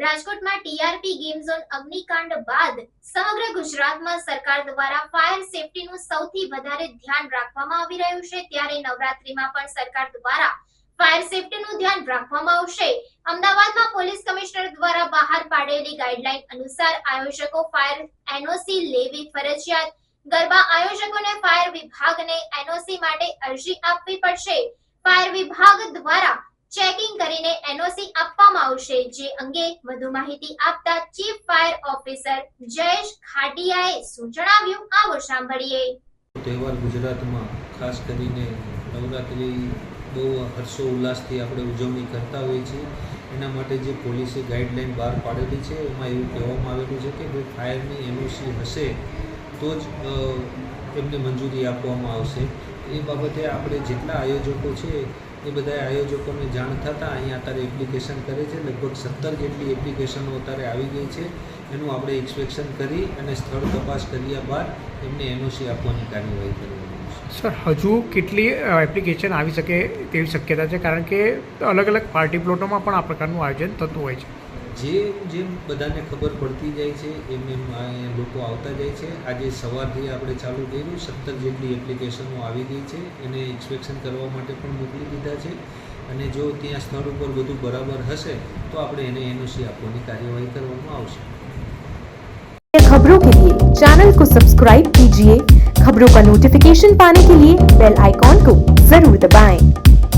રાજકોટમાં TRP game zone અગ્નિકાંડ બાદ સમગ્ર ગુજરાતમાં સરકાર દ્વારા ફાયર સેફટીનું સૌથી વધારે ધ્યાન રાખવામાં આવી રહ્યું છે। ત્યારે નવરાત્રીમાં પણ સરકાર દ્વારા ફાયર સેફટીનું ધ્યાન રાખવામાં આવશે। અમદાવાદમાં પોલીસ કમિશનર દ્વારા બહાર પાડેલી ગાઈડલાઈન અનુસાર આયોજકો ફાયર એનઓસી લેવી ફરજિયાત। ગરબા આયોજકોને ફાયર વિભાગને એનઓસી માટે અરજી આપવી પડશે। ફાયર વિભાગ દ્વારા ચેકિંગ કરીને એનઓસી આપવામાં આવશે। જે અંગે વધુ માહિતી આપતા ચીફ ફાયર ઓફિસર જયેશ ખાટિયાએ શું જણાવ્યું, આવો સાંભળીએ। તહેવાર ગુજરાતમાં ખાસ કરીને નવરાત્રિ બહુ હર્ષો ઉલ્લાસથી આપણે ઉજવણી કરતા હોઈએ છીએ। એના માટે જે પોલીસે ગાઈડલાઈન બહાર પાડેલી છે એમાં એવું કહેવામાં આવેલું છે કે ભાઈ ફાયરની એનઓસી હશે તો જ એમને મંજૂરી આપવામાં આવશે। એ બાબતે આપણે જેટલા આયોજકો છે એ બધા આયોજકોને જાણ થતાં અહીંયા અત્યારે એપ્લિકેશન કરે છે। લગભગ 17 જેટલી એપ્લિકેશનો અત્યારે આવી ગઈ છે। એનું આપણે ઇન્સ્પેક્શન કરી અને સ્થળ તપાસ કર્યા બાદ એમને એનઓસી આપવાની કાર્યવાહી કરવાની છે। સર, હજુ કેટલી એપ્લિકેશન આવી શકે તેવી શક્યતા છે? કારણ કે અલગ અલગ પાર્ટી પ્લોટોમાં પણ આ પ્રકારનું આયોજન થતું હોય છે। જેમ બધાને ખબર પડતી જાય છે એમ લોકો આવતા જાય છે। આજે સવારથી આપણે ચાલુ કર્યું, 17 જેટલી એપ્લિકેશનો આવી ગઈ છે। એને ઇન્સ્પેક્શન કરવા માટે પણ મોકલી દીધા છે અને જો ત્યાં સ્થળ ઉપર બધું બરાબર હશે તો આપણે એને એનઓસી આપવાની કાર્યવાહી કરવામાં આવશે। खबरों के लिए चैनल को सब्सक्राइब कीजिए। खबरों का नोटिफिकेशन पाने के लिए बेल आइकॉन को जरूर दबाएं।